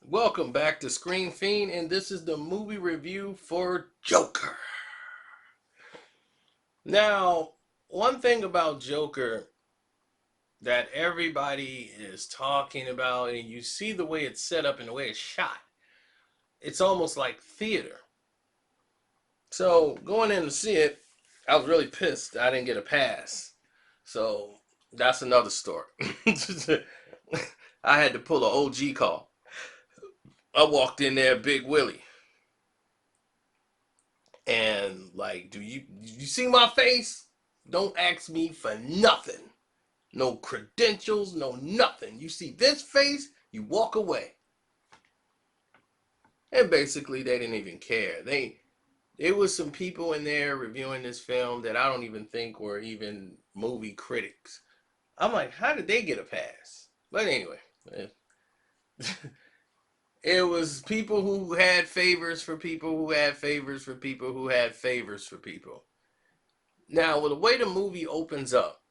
Welcome back to Screen Fiend, and this is the movie review for Joker. Now, one thing about Joker that everybody is talking about, and you see the way it's set up and the way it's shot, it's almost like theater. So, going in to see it, I was really pissed I didn't get a pass. So, that's another story. I had to pull an OG call. I walked in there, Big Willie. And like, do you see my face? Don't ask me for nothing. No credentials, no nothing. You see this face, you walk away. And basically they didn't even care. There was some people in there reviewing this film that I don't even think were even movie critics. I'm like, how did they get a pass? But anyway, it was people who had favors for people who had favors for people who had favors for people. Now, with the way the movie opens up,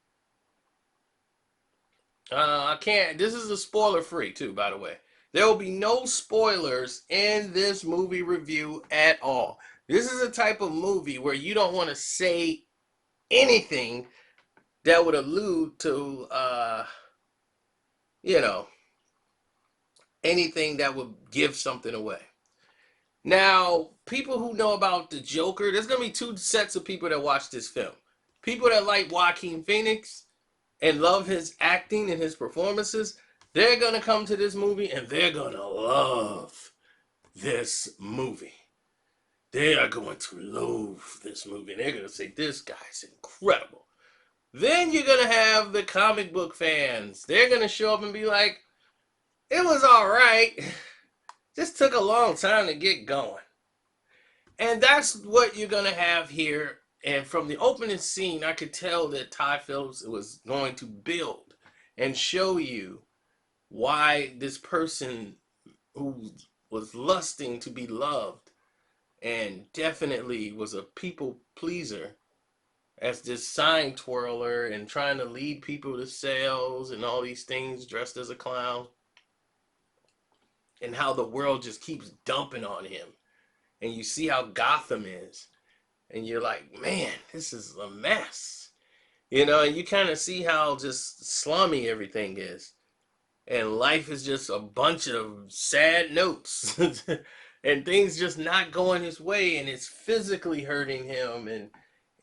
I can't. This is a spoiler free too, by the way. There will be no spoilers in this movie review at all. This is a type of movie where you don't want to say anything that would allude to, you know, anything that would give something away. Now, people who know about the Joker, there's gonna be two sets of people that watch this film. People that like Joaquin Phoenix and love his acting and his performances, they're going to come to this movie and they're going to love this movie. They are going to loathe this movie. And they're going to say, this guy's incredible. Then you're going to have the comic book fans. They're going to show up and be like, it was all right. Just took a long time to get going. And that's what you're going to have here. And from the opening scene, I could tell that Todd Phillips was going to build and show you why this person who was lusting to be loved and definitely was a people pleaser as this sign twirler and trying to lead people to sales and all these things dressed as a clown, and how the world just keeps dumping on him, and you see how Gotham is, and you're like, man, this is a mess, and you kind of see how just slummy everything is, and life is just a bunch of sad notes and things just not going his way, and it's physically hurting him, and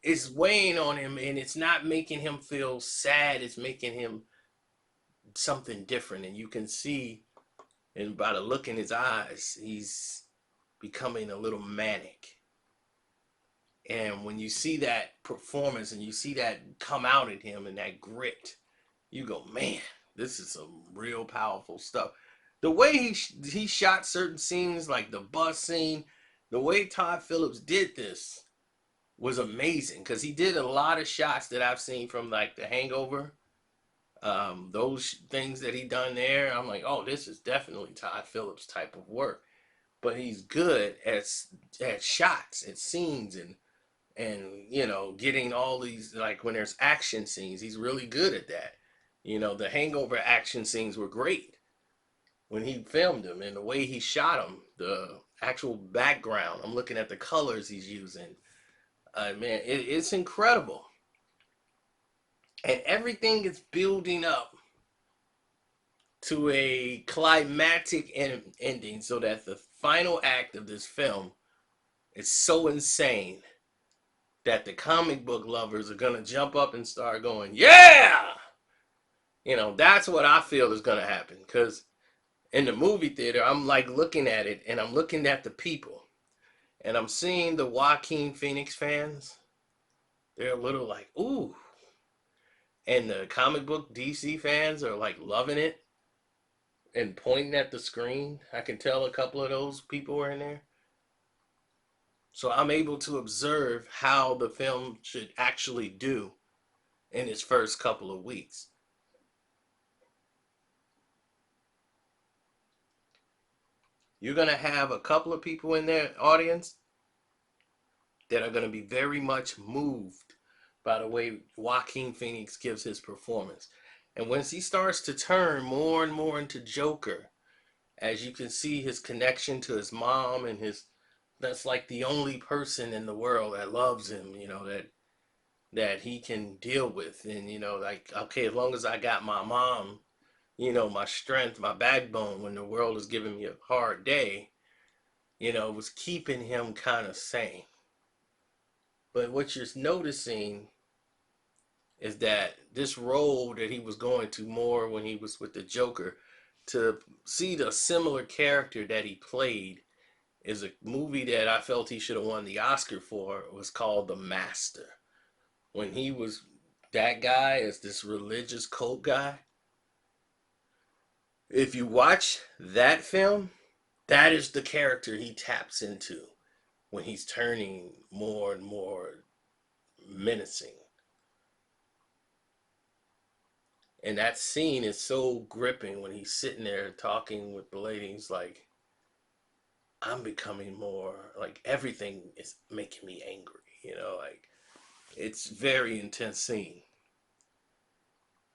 it's weighing on him, and it's not making him feel sad, it's making him something different. And you can see, and by the look in his eyes, he's becoming a little manic. And when you see that performance and you see that come out in him and that grit, you go, man, this is some real powerful stuff. The way he shot certain scenes, like the bus scene, the way Todd Phillips did this was amazing, because he did a lot of shots that I've seen from like The Hangover. Those things that he done there, I'm like, oh, this is definitely Todd Phillips type of work. But he's good at shots, at scenes, and getting all these, like when there's action scenes, he's really good at that. The Hangover action scenes were great when he filmed them, and the way he shot them, the actual background, I'm looking at the colors he's using. Man, it's incredible, and everything is building up to a climactic ending, so that the final act of this film is so insane that the comic book lovers are gonna jump up and start going, yeah! That's what I feel is gonna happen. Because in the movie theater, I'm like looking at it, and I'm looking at the people, and I'm seeing the Joaquin Phoenix fans. They're a little like, ooh. And the comic book DC fans are like loving it and pointing at the screen. I can tell a couple of those people were in there. So I'm able to observe how the film should actually do in its first couple of weeks. You're going to have a couple of people in their audience that are going to be very much moved by the way Joaquin Phoenix gives his performance. And once he starts to turn more and more into Joker, as you can see his connection to his mom and his, that's like the only person in the world that loves him, that he can deal with. And like, okay, as long as I got my mom, my strength, my backbone when the world is giving me a hard day, was keeping him kind of sane. But what you're noticing is that this role that he was going to more when he was with the Joker, to see the similar character that he played, is a movie that I felt he should have won the Oscar for. It was called The Master. When he was that guy as this religious cult guy, if you watch that film, that is the character he taps into when he's turning more and more menacing. And that scene is so gripping when he's sitting there talking with the lady. He's like, I'm becoming more like, everything is making me angry. Like, it's very intense scene.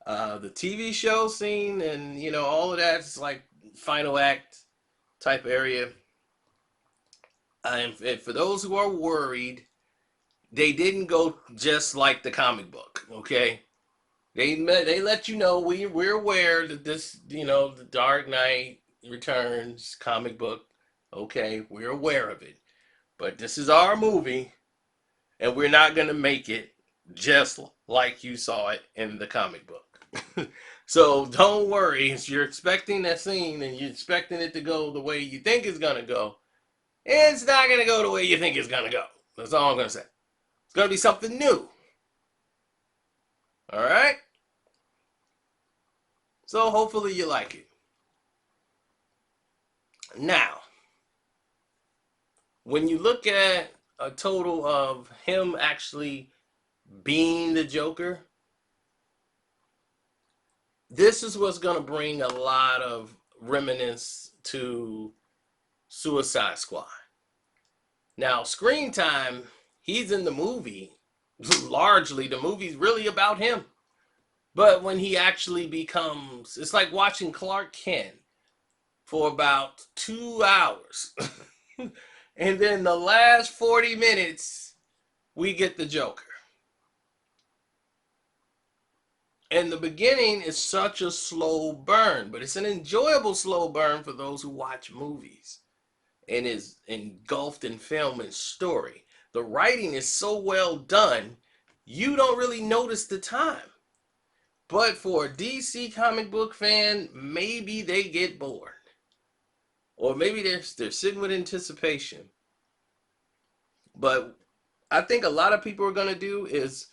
The TV show scene and all of that's like final act type area. And for those who are worried, they didn't go just like the comic book. Okay, they let you know, we're aware that this, the Dark Knight Returns comic book. Okay, we're aware of it, but this is our movie, and we're not gonna make it just like you saw it in the comic book. So don't worry. If you're expecting that scene and you're expecting it to go the way you think it's gonna go, it's not gonna go the way you think it's gonna go. That's all I'm gonna say. It's gonna be something new. All right. So hopefully you like it. Now, when you look at a total of him actually being the Joker, this is what's going to bring a lot of reminiscence to Suicide Squad. Now, screen time, he's in the movie. Largely, the movie's really about him. But when he actually becomes, it's like watching Clark Kent for about 2 hours. And then the last 40 minutes, we get the Joker. And the beginning is such a slow burn, but it's an enjoyable slow burn for those who watch movies and is engulfed in film and story. The writing is so well done, you don't really notice the time. But for a DC comic book fan, maybe they get bored. Or maybe they're sitting with anticipation. But I think a lot of people are going to do is,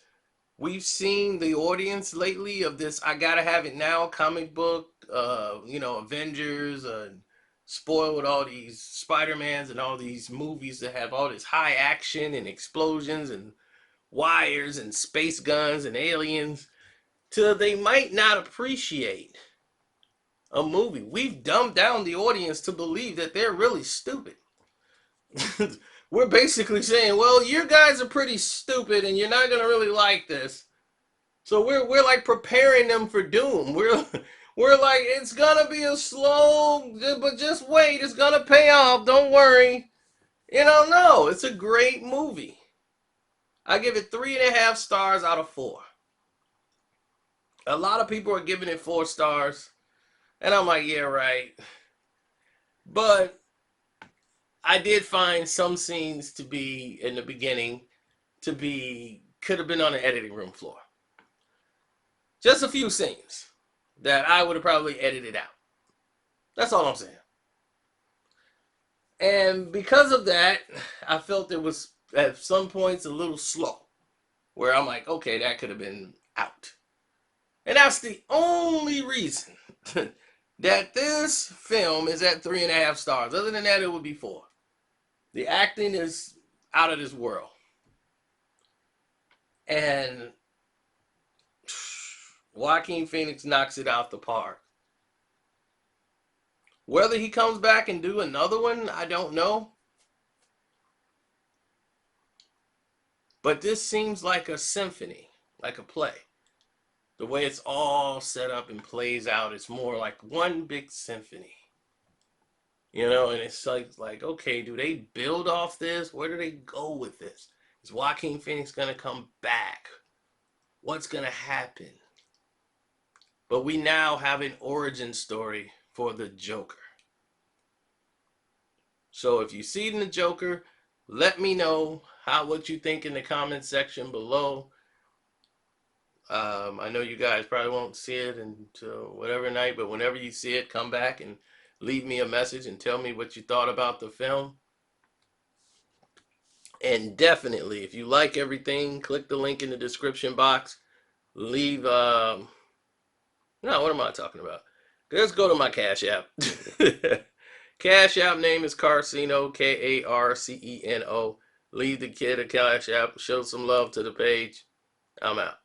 we've seen the audience lately of this I gotta have it now comic book, Avengers, spoiled with all these Spider-Mans and all these movies that have all this high action and explosions and wires and space guns and aliens, till they might not appreciate a movie. We've dumbed down the audience to believe that they're really stupid. We're basically saying, well, you guys are pretty stupid and you're not going to really like this. So we're like preparing them for doom. We're like, it's going to be a slow, but just wait, it's going to pay off. Don't worry. No, it's a great movie. I give it 3.5 stars out of 4. A lot of people are giving it 4 stars. And I'm like, yeah, right. But I did find some scenes to be, in the beginning, could have been on the editing room floor. Just a few scenes that I would have probably edited out. That's all I'm saying. And because of that, I felt it was at some points a little slow, where I'm like, okay, that could have been out. And that's the only reason that this film is at 3.5 stars. Other than that, it would be 4. The acting is out of this world. And Joaquin Phoenix knocks it out the park. Whether he comes back and do another one, I don't know. But this seems like a symphony, like a play. The way it's all set up and plays out, it's more like one big symphony. You know, and it's like, okay, do they build off this? Where do they go with this? Is Joaquin Phoenix gonna come back? What's gonna happen? But we now have an origin story for the Joker. So if you've seen the Joker, let me know what you think in the comment section below. I know you guys probably won't see it until whatever night, but whenever you see it, come back and leave me a message and tell me what you thought about the film. And definitely, if you like everything, click the link in the description box. Leave, no, what am I talking about? Let's go to my Cash App. Cash App name is Carceno, Karceno. Leave the kid a Cash App. Show some love to the page. I'm out.